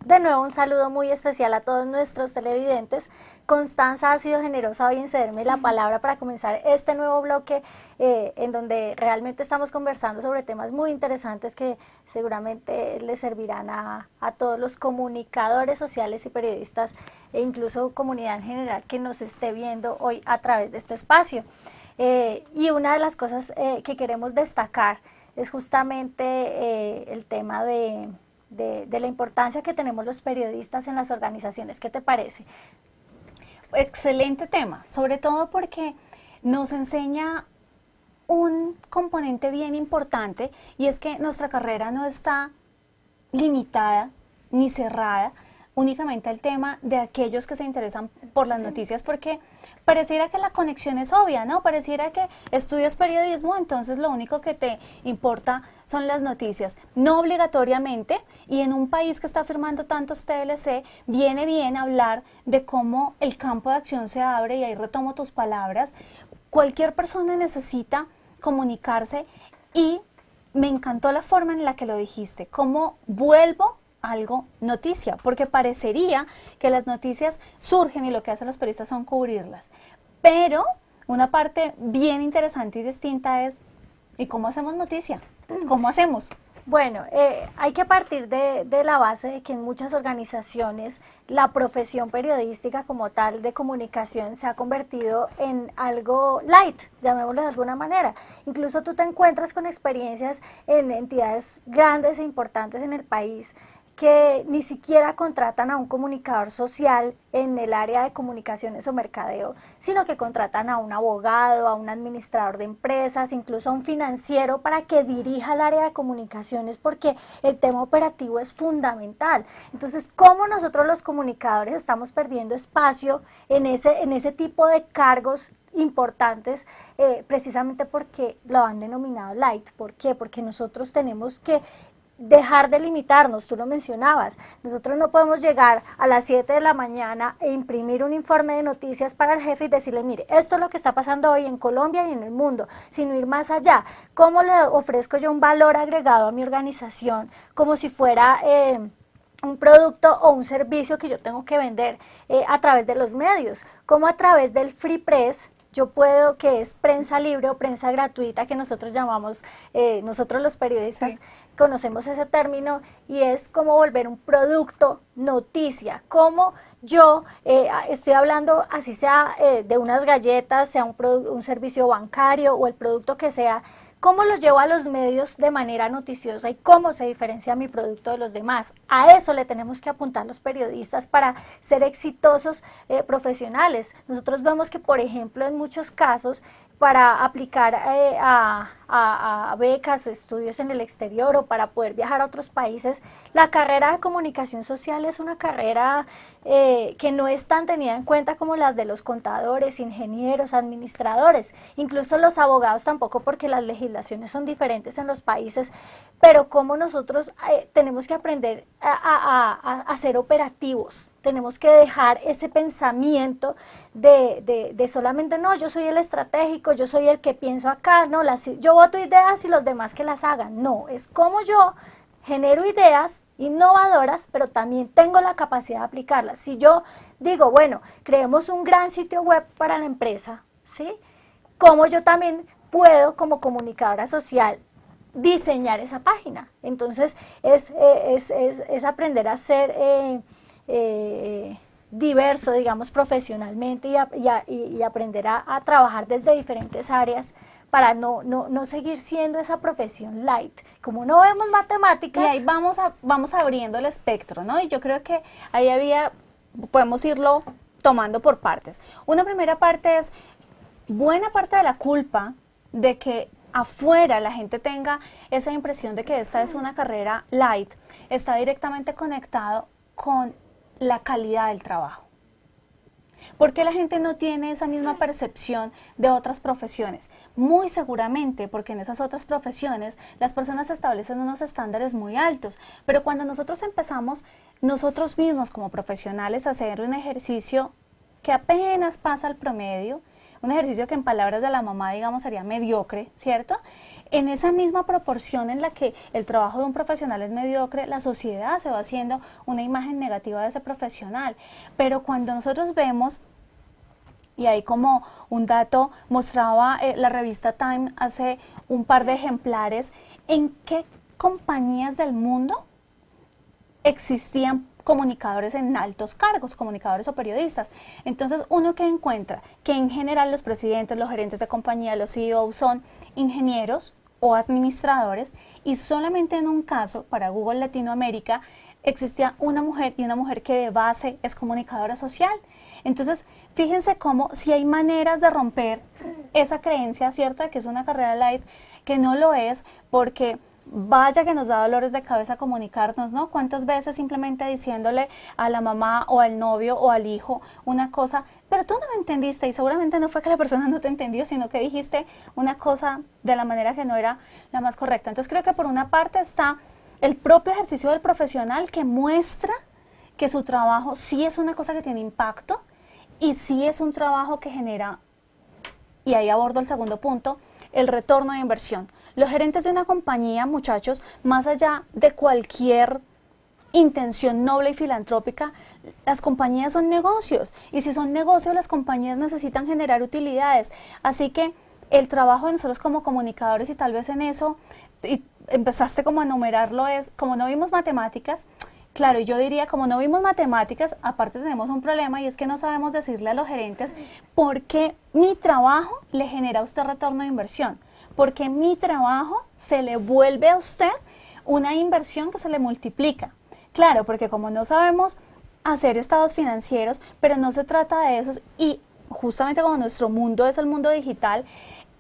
De nuevo, un saludo muy especial a todos nuestros televidentes. Constanza ha sido generosa hoy en cederme la palabra para comenzar este nuevo bloque en donde realmente estamos conversando sobre temas muy interesantes que seguramente les servirán a todos los comunicadores sociales y periodistas e incluso comunidad en general que nos esté viendo hoy a través de este espacio. Y una de las cosas que queremos destacar es justamente el tema de la importancia que tenemos los periodistas en las organizaciones. ¿Qué te parece? Excelente tema, sobre todo porque nos enseña un componente bien importante y es que nuestra carrera no está limitada ni cerrada únicamente al tema de aquellos que se interesan por las noticias, porque pareciera que la conexión es obvia, ¿no? Pareciera que estudias periodismo, entonces lo único que te importa son las noticias. No obligatoriamente, y en un país que está firmando tantos TLC, viene bien hablar de cómo el campo de acción se abre, y ahí retomo tus palabras. Cualquier persona necesita comunicarse y me encantó la forma en la que lo dijiste, cómo vuelvo algo noticia, porque parecería que las noticias surgen y lo que hacen los periodistas son cubrirlas, pero una parte bien interesante y distinta es ¿y cómo hacemos noticia? ¿Cómo hacemos? Bueno, hay que partir de la base de que en muchas organizaciones la profesión periodística como tal de comunicación se ha convertido en algo light, llamémoslo de alguna manera. Incluso tú te encuentras con experiencias en entidades grandes e importantes en el país que ni siquiera contratan a un comunicador social en el área de comunicaciones o mercadeo, sino que contratan a un abogado, a un administrador de empresas, incluso a un financiero para que dirija el área de comunicaciones, porque el tema operativo es fundamental. Entonces, ¿cómo nosotros los comunicadores estamos perdiendo espacio en ese tipo de cargos importantes, precisamente porque lo han denominado light? ¿Por qué? Porque nosotros tenemos que dejar de limitarnos, tú lo mencionabas, nosotros no podemos llegar a las 7 de la mañana e imprimir un informe de noticias para el jefe y decirle, mire, esto es lo que está pasando hoy en Colombia y en el mundo, sino ir más allá. ¿Cómo le ofrezco yo un valor agregado a mi organización? Como si fuera un producto o un servicio que yo tengo que vender a través de los medios, como a través del free press. Yo puedo, que es prensa libre o prensa gratuita, que nosotros llamamos, nosotros los periodistas sí conocemos ese término, y es como volver un producto noticia, como yo estoy hablando, así sea de unas galletas, sea un servicio bancario o el producto que sea, cómo lo llevo a los medios de manera noticiosa y cómo se diferencia mi producto de los demás. A eso le tenemos que apuntar los periodistas para ser exitosos profesionales. Nosotros vemos que, por ejemplo, en muchos casos, para aplicar a becas, estudios en el exterior o para poder viajar a otros países, la carrera de comunicación social es una carrera que no es tan tenida en cuenta como las de los contadores, ingenieros, administradores, incluso los abogados tampoco, porque las legislaciones son diferentes en los países, pero como nosotros tenemos que aprender a ser operativos. Tenemos que dejar ese pensamiento de solamente, no, yo soy el estratégico, yo soy el que pienso acá, no, yo voto ideas y los demás que las hagan. No, es como yo genero ideas innovadoras, pero también tengo la capacidad de aplicarlas. Si yo digo, bueno, creemos un gran sitio web para la empresa, ¿sí? Como yo también puedo, como comunicadora social, diseñar esa página. Entonces, es aprender a ser diverso, digamos, profesionalmente y aprender a trabajar desde diferentes áreas para no seguir siendo esa profesión light. Como no vemos matemáticas... Y ahí vamos abriendo el espectro, ¿no? Y yo creo que ahí podemos irlo tomando por partes. Una primera parte es, buena parte de la culpa de que afuera la gente tenga esa impresión de que esta es una carrera light, está directamente conectado con la calidad del trabajo. ¿Por qué la gente no tiene esa misma percepción de otras profesiones? Muy seguramente porque en esas otras profesiones las personas establecen unos estándares muy altos, pero cuando nosotros empezamos nosotros mismos como profesionales a hacer un ejercicio que apenas pasa al promedio, un ejercicio que en palabras de la mamá, digamos, sería mediocre, ¿cierto? en esa misma proporción en la que el trabajo de un profesional es mediocre, la sociedad se va haciendo una imagen negativa de ese profesional. Pero cuando nosotros vemos, y ahí como un dato mostraba la revista Time hace un par de ejemplares, en qué compañías del mundo existían comunicadores en altos cargos, comunicadores o periodistas. Entonces uno que encuentra que en general los presidentes, los gerentes de compañía, los CEO son ingenieros o administradores, y solamente en un caso, para Google Latinoamérica, existía una mujer, y una mujer que de base es comunicadora social. Entonces, fíjense cómo si hay maneras de romper esa creencia, ¿cierto?, de que es una carrera light, que no lo es, porque vaya que nos da dolores de cabeza comunicarnos, ¿no? ¿Cuántas veces simplemente diciéndole a la mamá o al novio o al hijo una cosa, pero tú no me entendiste, y seguramente no fue que la persona no te entendió, sino que dijiste una cosa de la manera que no era la más correcta? Entonces creo que por una parte está el propio ejercicio del profesional, que muestra que su trabajo sí es una cosa que tiene impacto y sí es un trabajo que genera, y ahí abordo el segundo punto, el retorno de inversión. Los gerentes de una compañía, muchachos, más allá de cualquier intención noble y filantrópica, las compañías son negocios, y si son negocios, las compañías necesitan generar utilidades. Así que el trabajo de nosotros como comunicadores, y tal vez en eso, y empezaste como a enumerarlo, es como no vimos matemáticas. Claro, yo diría, como no vimos matemáticas, aparte tenemos un problema, y es que no sabemos decirle a los gerentes por qué mi trabajo le genera a usted retorno de inversión, porque mi trabajo se le vuelve a usted una inversión que se le multiplica. Claro, porque como no sabemos hacer estados financieros, pero no se trata de eso, y justamente como nuestro mundo es el mundo digital,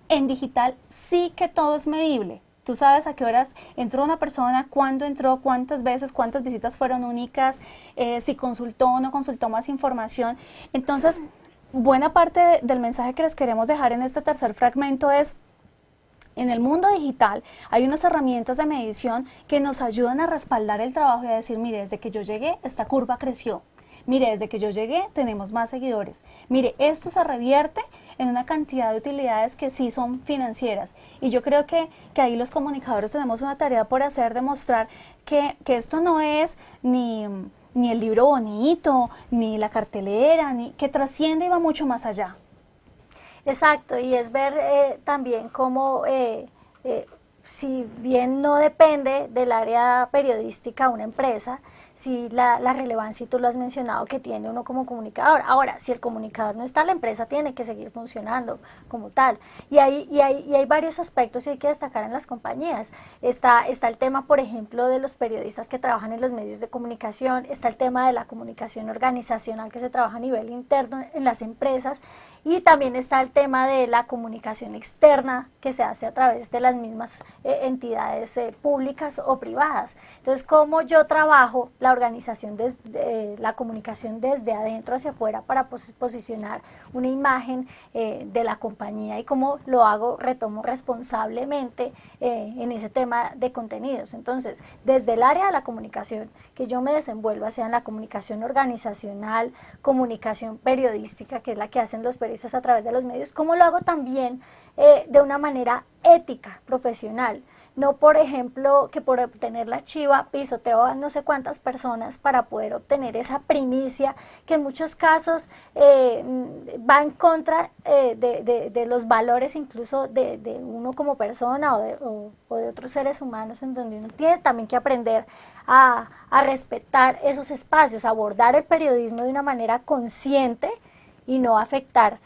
en digital sí que todo es medible. Tú sabes a qué horas entró una persona, cuándo entró, cuántas veces, cuántas visitas fueron únicas, si consultó o no consultó más información. Entonces, buena parte del mensaje que les queremos dejar en este tercer fragmento es: en el mundo digital hay unas herramientas de medición que nos ayudan a respaldar el trabajo y a decir, mire, desde que yo llegué, esta curva creció. Mire, desde que yo llegué, tenemos más seguidores. Mire, esto se revierte en una cantidad de utilidades que sí son financieras. Y yo creo que ahí los comunicadores tenemos una tarea por hacer, demostrar que esto no es ni el libro bonito, ni la cartelera, ni que trasciende y va mucho más allá. Exacto, y es ver también cómo, si bien no depende del área periodística una empresa, sí la relevancia, y tú lo has mencionado, que tiene uno como comunicador. Ahora, si el comunicador no está, la empresa tiene que seguir funcionando como tal. Y hay varios aspectos y hay que destacar en las compañías. Está el tema, por ejemplo, de los periodistas que trabajan en los medios de comunicación, está el tema de la comunicación organizacional que se trabaja a nivel interno en las empresas, y también está el tema de la comunicación externa que se hace a través de las mismas entidades públicas o privadas. Entonces, cómo yo trabajo la organización, la comunicación desde adentro hacia afuera para posicionar una imagen de la compañía, y cómo lo hago, retomo responsablemente en ese tema de contenidos. Entonces, desde el área de la comunicación que yo me desenvuelva, sea en la comunicación organizacional, comunicación periodística, que es la que hacen los periodistas a través de los medios, cómo lo hago también de una manera ética, profesional. No, por ejemplo, que por obtener la chiva pisoteo a no sé cuántas personas para poder obtener esa primicia, que en muchos casos va en contra de los valores incluso de uno como persona o de otros seres humanos, en donde uno tiene también que aprender a respetar esos espacios, abordar el periodismo de una manera consciente y no afectar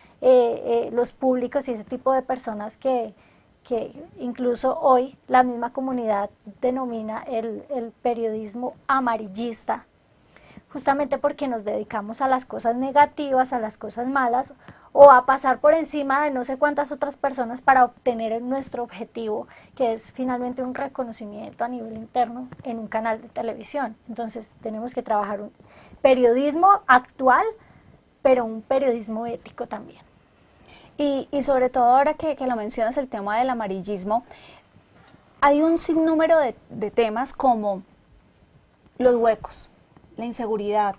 los públicos y ese tipo de personas que incluso hoy la misma comunidad denomina el periodismo amarillista, justamente porque nos dedicamos a las cosas negativas, a las cosas malas, o a pasar por encima de no sé cuántas otras personas para obtener nuestro objetivo, que es finalmente un reconocimiento a nivel interno en un canal de televisión. Entonces tenemos que trabajar un periodismo actual, pero un periodismo ético también. Y sobre todo ahora que lo mencionas, el tema del amarillismo, hay un sinnúmero de temas como los huecos, la inseguridad,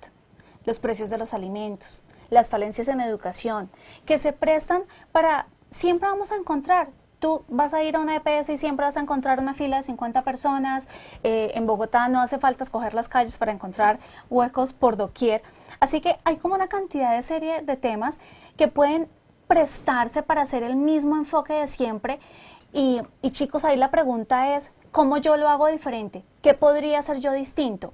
los precios de los alimentos, las falencias en educación, que se prestan para, siempre vamos a encontrar tú vas a ir a una EPS y siempre vas a encontrar una fila de 50 personas. En Bogotá no hace falta escoger las calles para encontrar huecos por doquier. Así que hay como una cantidad de serie de temas que pueden prestarse para hacer el mismo enfoque de siempre. Y chicos, ahí la pregunta es, ¿cómo yo lo hago diferente? ¿Qué podría hacer yo distinto?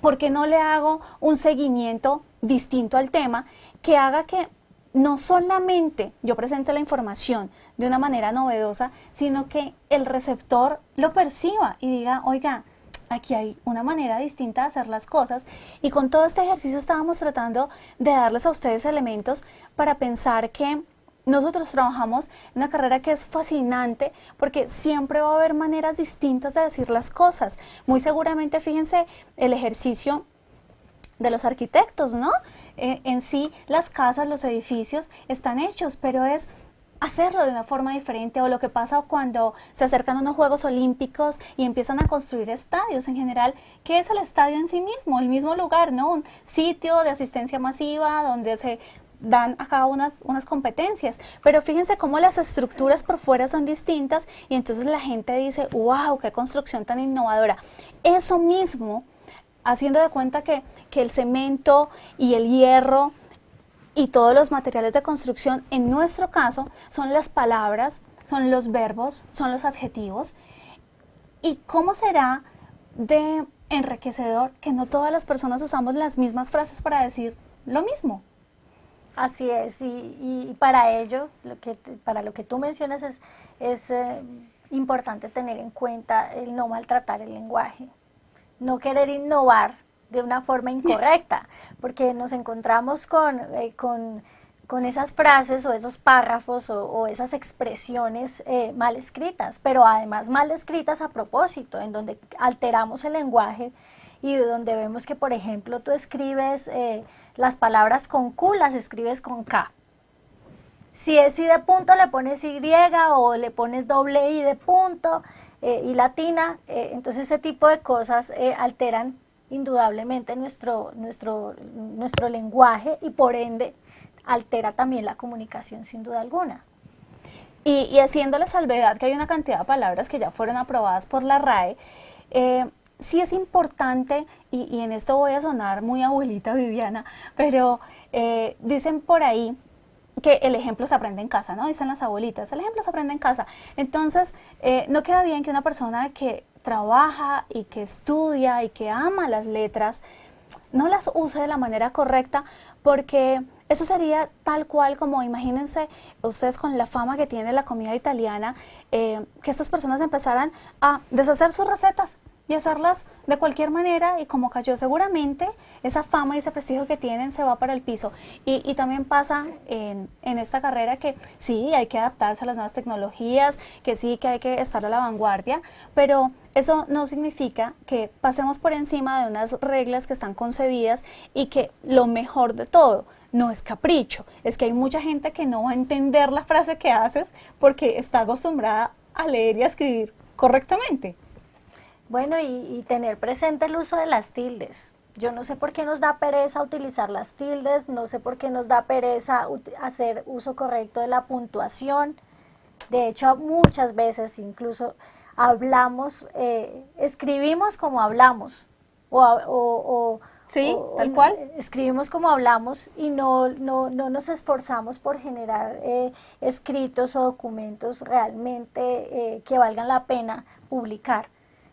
¿Por qué no le hago un seguimiento distinto al tema que haga que no solamente yo presente la información de una manera novedosa, sino que el receptor lo perciba y diga, oiga, aquí hay una manera distinta de hacer las cosas? Y con todo este ejercicio estábamos tratando de darles a ustedes elementos para pensar que nosotros trabajamos en una carrera que es fascinante porque siempre va a haber maneras distintas de decir las cosas. Muy seguramente, fíjense, el ejercicio de los arquitectos, ¿no? En sí, las casas, los edificios están hechos, pero es hacerlo de una forma diferente, o lo que pasa cuando se acercan unos Juegos Olímpicos y empiezan a construir estadios en general. ¿Qué es el estadio en sí mismo? El mismo lugar, ¿no? Un sitio de asistencia masiva donde se dan acá unas competencias, pero fíjense cómo las estructuras por fuera son distintas y entonces la gente dice, wow, qué construcción tan innovadora. Eso mismo, haciendo de cuenta que el cemento y el hierro y todos los materiales de construcción, en nuestro caso, son las palabras, son los verbos, son los adjetivos. ¿Y cómo será de enriquecedor que no todas las personas usamos las mismas frases para decir lo mismo? Así es, y para ello, para lo que tú mencionas es importante tener en cuenta el no maltratar el lenguaje, no querer innovar de una forma incorrecta, porque nos encontramos con esas frases o esos párrafos o esas expresiones mal escritas, pero además mal escritas a propósito, en donde alteramos el lenguaje y donde vemos que, por ejemplo, tú escribes las palabras con Q, las escribes con K. Si es I de punto, le pones Y o le pones doble I de punto y latina. Entonces ese tipo de cosas alteran indudablemente nuestro lenguaje y por ende altera también la comunicación sin duda alguna. Y haciendo la salvedad que hay una cantidad de palabras que ya fueron aprobadas por la RAE, sí es importante, y en esto voy a sonar muy abuelita Viviana, pero dicen por ahí que el ejemplo se aprende en casa, ¿no? Dicen las abuelitas, el ejemplo se aprende en casa. Entonces, no queda bien que una persona que trabaja y que estudia y que ama las letras no las use de la manera correcta, porque eso sería tal cual como, imagínense ustedes con la fama que tiene la comida italiana, que estas personas empezaran a deshacer sus recetas y hacerlas de cualquier manera, y como cayó seguramente, esa fama y ese prestigio que tienen se va para el piso. Y también pasa en esta carrera que sí, hay que adaptarse a las nuevas tecnologías, que sí, que hay que estar a la vanguardia, pero eso no significa que pasemos por encima de unas reglas que están concebidas, y que lo mejor de todo no es capricho, es que hay mucha gente que no va a entender la frase que haces porque está acostumbrada a leer y a escribir correctamente. Bueno, y tener presente el uso de las tildes. Yo no sé por qué nos da pereza utilizar las tildes, no sé por qué nos da pereza hacer uso correcto de la puntuación. De hecho, muchas veces incluso hablamos, escribimos como hablamos, Sí, tal cual. Escribimos como hablamos y no nos esforzamos por generar escritos o documentos realmente que valgan la pena publicar.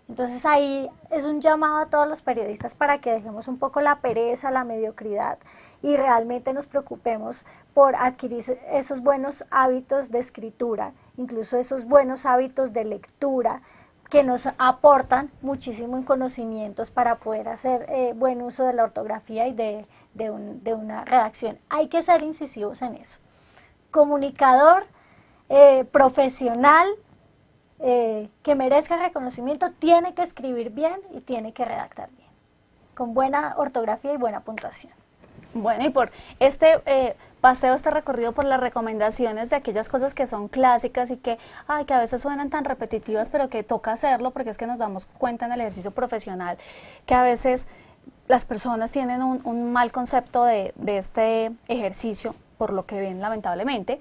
Entonces ahí es un llamado a todos los periodistas para que dejemos un poco la pereza, la mediocridad y realmente nos preocupemos por adquirir esos buenos hábitos de escritura, incluso esos buenos hábitos de lectura que nos aportan muchísimo en conocimientos para poder hacer buen uso de la ortografía y de una redacción. Hay que ser incisivos en eso. Comunicador, profesional, que merezca reconocimiento, tiene que escribir bien y tiene que redactar bien, con buena ortografía y buena puntuación. Bueno, y por este paseo, este recorrido por las recomendaciones de aquellas cosas que son clásicas y que a veces suenan tan repetitivas, pero que toca hacerlo porque es que nos damos cuenta en el ejercicio profesional que a veces las personas tienen un mal concepto de este ejercicio por lo que ven lamentablemente.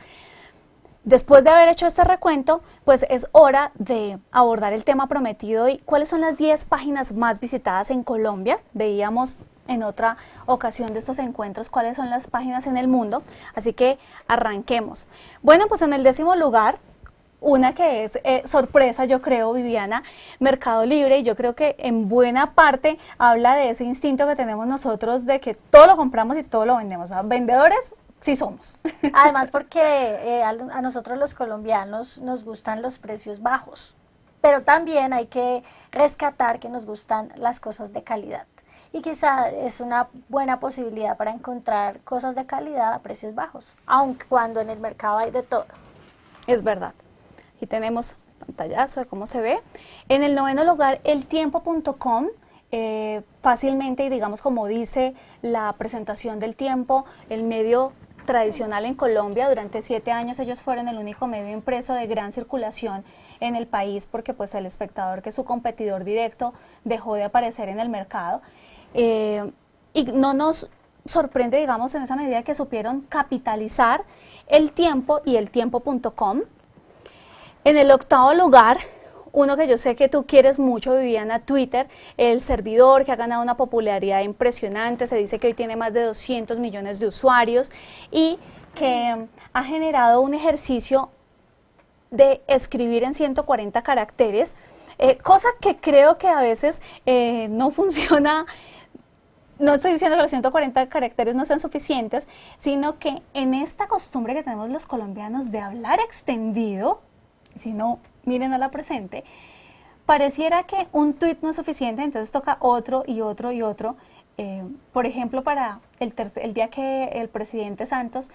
Después de haber hecho este recuento, pues es hora de abordar el tema prometido y cuáles son las 10 páginas más visitadas en Colombia. Veíamos en otra ocasión de estos encuentros cuáles son las páginas en el mundo, así que arranquemos. Bueno, pues en el 10º lugar, una que es sorpresa, yo creo, Viviana, Mercado Libre, y yo creo que en buena parte habla de ese instinto que tenemos nosotros de que todo lo compramos y todo lo vendemos. O sea, vendedores sí somos. Además porque a nosotros los colombianos nos gustan los precios bajos, pero también hay que rescatar que nos gustan las cosas de calidad. Y quizá es una buena posibilidad para encontrar cosas de calidad a precios bajos, aun cuando en el mercado hay de todo. Es verdad. Aquí tenemos pantallazo de cómo se ve. En el 9º lugar, eltiempo.com. Fácilmente, y digamos como dice la presentación del Tiempo, el medio tradicional en Colombia. Durante 7 años ellos fueron el único medio impreso de gran circulación en el país, porque pues El Espectador, que es su competidor directo, dejó de aparecer en el mercado. Y no nos sorprende, digamos, en esa medida que supieron capitalizar El Tiempo y eltiempo.com. En el 8º lugar, uno que yo sé que tú quieres mucho, Viviana, Twitter, El Servidor, que ha ganado una popularidad impresionante. Se dice que hoy tiene más de 200 millones de usuarios y que ha generado un ejercicio de escribir en 140 caracteres, cosa que creo que a veces no funciona. No estoy diciendo que los 140 caracteres no sean suficientes, sino que en esta costumbre que tenemos los colombianos de hablar extendido, si no, miren a la presente, pareciera que un tuit no es suficiente, entonces toca otro y otro y otro. Por ejemplo, para el día que el presidente Santos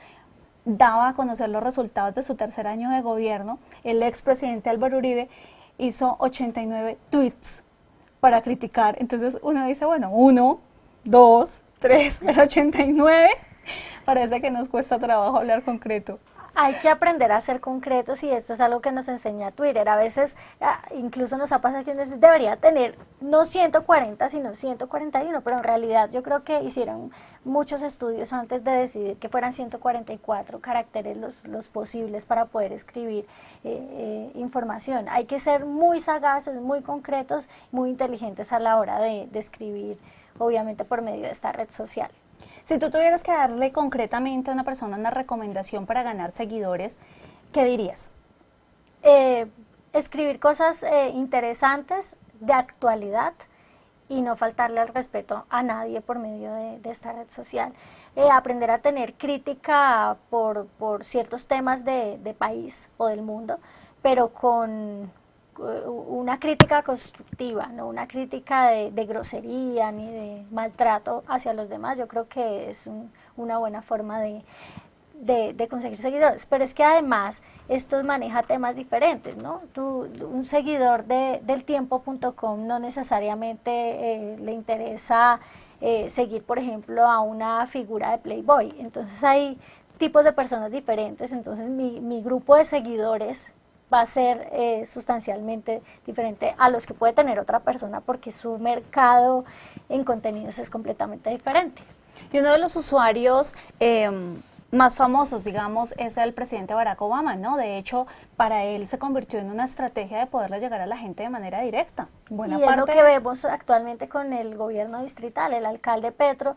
daba a conocer los resultados de su 3er año de gobierno, el expresidente Álvaro Uribe hizo 89 tweets para criticar. Entonces uno dice, bueno, 1, 2, 3, el 89, parece que nos cuesta trabajo hablar concreto. Hay que aprender a ser concretos y esto es algo que nos enseña Twitter. A veces incluso nos ha pasado que uno debería tener no 140 sino 141, pero en realidad yo creo que hicieron muchos estudios antes de decidir que fueran 144 caracteres los posibles para poder escribir información. Hay que ser muy sagaces, muy concretos, muy inteligentes a la hora de escribir, obviamente por medio de esta red social. Si tú tuvieras que darle concretamente a una persona una recomendación para ganar seguidores, ¿qué dirías? Escribir cosas interesantes, de actualidad, y no faltarle al respeto a nadie por medio de esta red social. Aprender a tener crítica por ciertos temas de país o del mundo, pero con una crítica constructiva, no una crítica de grosería ni de maltrato hacia los demás. Yo creo que es una buena forma de conseguir seguidores, pero es que además esto maneja temas diferentes, ¿no? Un seguidor del tiempo.com no necesariamente le interesa seguir, por ejemplo, a una figura de Playboy. Entonces hay tipos de personas diferentes, entonces mi grupo de seguidores va a ser sustancialmente diferente a los que puede tener otra persona, porque su mercado en contenidos es completamente diferente. Y uno de los usuarios más famosos, digamos, es el presidente Barack Obama, ¿no? De hecho, para él se convirtió en una estrategia de poderle llegar a la gente de manera directa. Buena parte es lo que vemos actualmente con el gobierno distrital. El alcalde Petro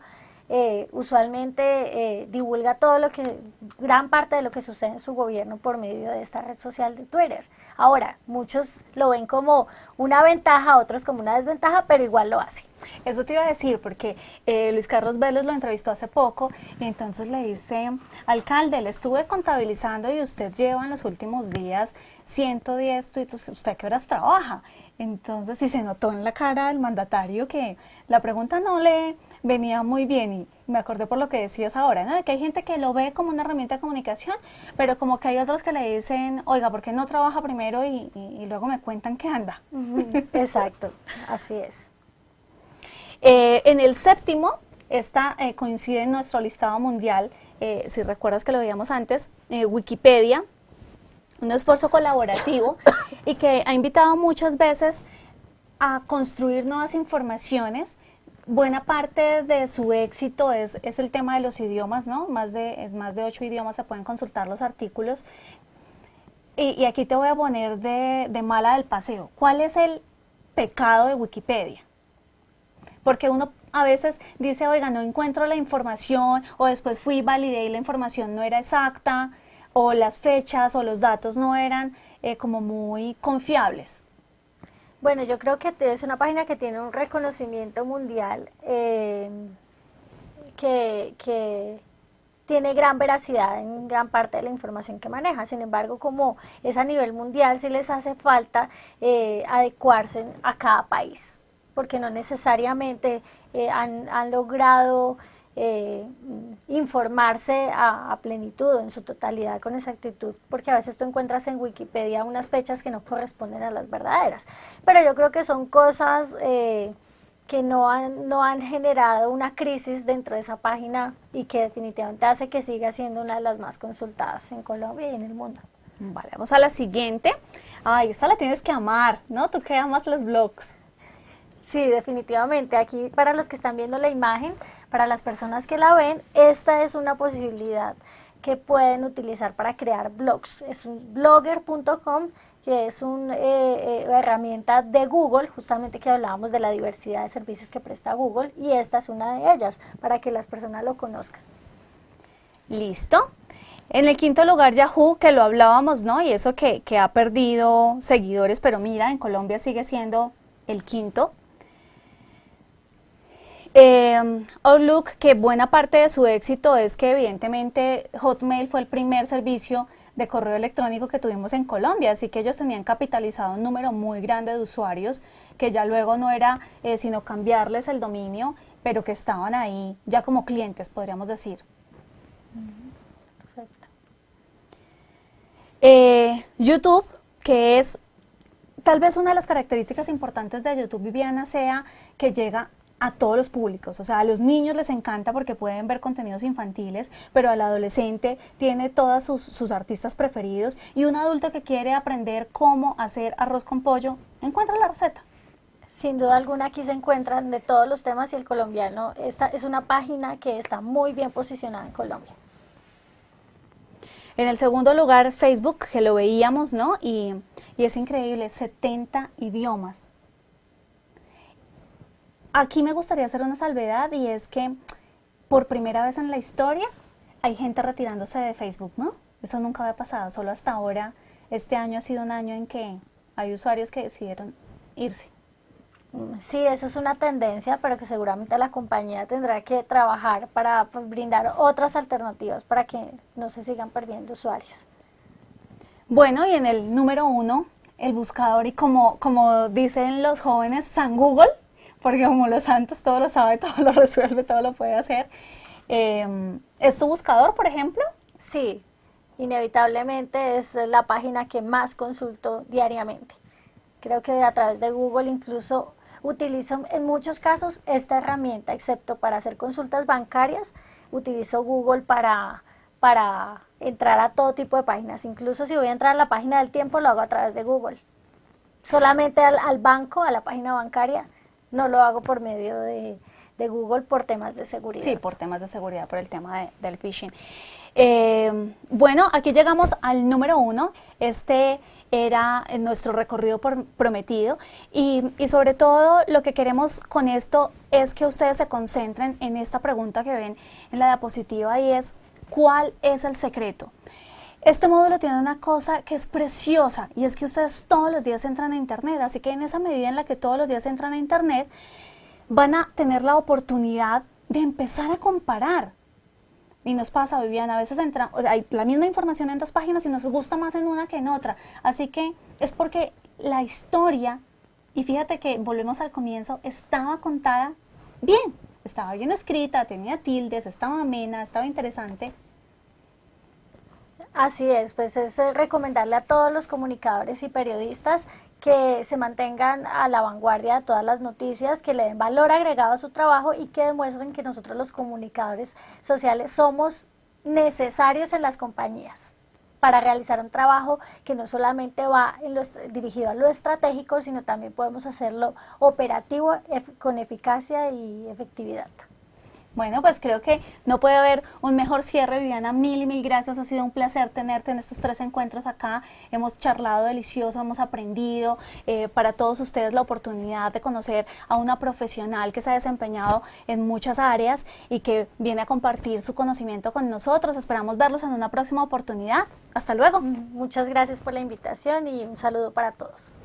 usualmente divulga gran parte de lo que sucede en su gobierno por medio de esta red social de Twitter. Ahora, muchos lo ven como una ventaja, otros como una desventaja, pero igual lo hace. Eso te iba a decir, porque Luis Carlos Vélez lo entrevistó hace poco y entonces le dice, alcalde, le estuve contabilizando y usted lleva en los últimos días 110 tweets, ¿usted a qué horas trabaja? Entonces, sí se notó en la cara del mandatario que la pregunta no le venía muy bien, y me acordé por lo que decías ahora, ¿no? De que hay gente que lo ve como una herramienta de comunicación, pero como que hay otros que le dicen, oiga, ¿por qué no trabaja primero y luego me cuentan que anda? Exacto, así es. En el 7º, coincide en nuestro listado mundial, si recuerdas que lo veíamos antes, Wikipedia, un esfuerzo colaborativo y que ha invitado muchas veces a construir nuevas informaciones. Buena parte de su éxito es el tema de los idiomas, ¿no? Más de 8 idiomas se pueden consultar los artículos. y aquí te voy a poner de mala del paseo. ¿Cuál es el pecado de Wikipedia? Porque uno a veces dice, oiga, no encuentro la información, o después fui y validé y la información no era exacta, o las fechas o los datos no eran como muy confiables. Bueno, yo creo que es una página que tiene un reconocimiento mundial, que tiene gran veracidad en gran parte de la información que maneja. Sin embargo, como es a nivel mundial, sí les hace falta adecuarse a cada país, porque no necesariamente han logrado informarse a plenitud, en su totalidad, con exactitud, porque a veces tú encuentras en Wikipedia unas fechas que no corresponden a las verdaderas. Pero yo creo que son cosas que no han generado una crisis dentro de esa página y que definitivamente hace que siga siendo una de las más consultadas en Colombia y en el mundo. Vale, vamos a la siguiente. Ay, esta la tienes que amar, ¿no? Tú que amas los blogs. Sí, definitivamente. Aquí, para los que están viendo la imagen, para las personas que la ven, esta es una posibilidad que pueden utilizar para crear blogs. Es un blogger.com, que es una herramienta de Google, justamente que hablábamos de la diversidad de servicios que presta Google, y esta es una de ellas, para que las personas lo conozcan. Listo. En el quinto lugar, Yahoo, que lo hablábamos, ¿no? Y eso que ha perdido seguidores, pero mira, en Colombia sigue siendo el quinto. Outlook, que buena parte de su éxito es que evidentemente Hotmail fue el primer servicio de correo electrónico que tuvimos en Colombia, así que ellos tenían capitalizado un número muy grande de usuarios, que ya luego no era sino cambiarles el dominio, pero que estaban ahí ya como clientes, podríamos decir. Perfecto. YouTube, que es tal vez una de las características importantes de YouTube, Viviana, sea que llega a todos los públicos. O sea, a los niños les encanta porque pueden ver contenidos infantiles, pero al adolescente tiene todos sus artistas preferidos, y un adulto que quiere aprender cómo hacer arroz con pollo, encuentra la receta. Sin duda alguna, aquí se encuentran de todos los temas, y el colombiano, esta es una página que está muy bien posicionada en Colombia. En el segundo lugar, Facebook, que lo veíamos, ¿no? Y es increíble, 70 idiomas. Aquí me gustaría hacer una salvedad, y es que por primera vez en la historia hay gente retirándose de Facebook, ¿no? Eso nunca había pasado, solo hasta ahora. Este año ha sido un año en que hay usuarios que decidieron irse. Sí, eso es una tendencia, pero que seguramente la compañía tendrá que trabajar para, pues, brindar otras alternativas para que no se sigan perdiendo usuarios. Bueno, y en el número 1, el buscador, y como dicen los jóvenes, San Google, porque como los santos todo lo sabe, todo lo resuelve, todo lo puede hacer. ¿Es tu buscador, por ejemplo? Sí, inevitablemente es la página que más consulto diariamente. Creo que a través de Google incluso utilizo en muchos casos esta herramienta, excepto para hacer consultas bancarias, utilizo Google para entrar a todo tipo de páginas. Incluso si voy a entrar a la página del tiempo, lo hago a través de Google. Solamente al banco, a la página bancaria, no lo hago por medio de Google por temas de seguridad. Sí, por temas de seguridad, por el tema del phishing. Bueno, aquí llegamos al número 1. Este era nuestro recorrido prometido, y sobre todo lo que queremos con esto es que ustedes se concentren en esta pregunta que ven en la diapositiva, y es: ¿cuál es el secreto? Este módulo tiene una cosa que es preciosa, y es que ustedes todos los días entran a internet, así que en esa medida en la que todos los días entran a internet, van a tener la oportunidad de empezar a comparar. Y nos pasa, Viviana, a veces hay la misma información en dos páginas y nos gusta más en una que en otra. Así que es porque la historia, y fíjate que volvemos al comienzo, estaba contada bien, estaba bien escrita, tenía tildes, estaba amena, estaba interesante. Así es, pues es recomendarle a todos los comunicadores y periodistas que se mantengan a la vanguardia de todas las noticias, que le den valor agregado a su trabajo y que demuestren que nosotros los comunicadores sociales somos necesarios en las compañías para realizar un trabajo que no solamente va dirigido a lo estratégico, sino también podemos hacerlo operativo con eficacia y efectividad. Bueno, pues creo que no puede haber un mejor cierre, Viviana. Mil y mil gracias. Ha sido un placer tenerte en estos 3 encuentros acá. Hemos charlado delicioso, hemos aprendido. Para todos ustedes la oportunidad de conocer a una profesional que se ha desempeñado en muchas áreas y que viene a compartir su conocimiento con nosotros. Esperamos verlos en una próxima oportunidad. Hasta luego. Muchas gracias por la invitación y un saludo para todos.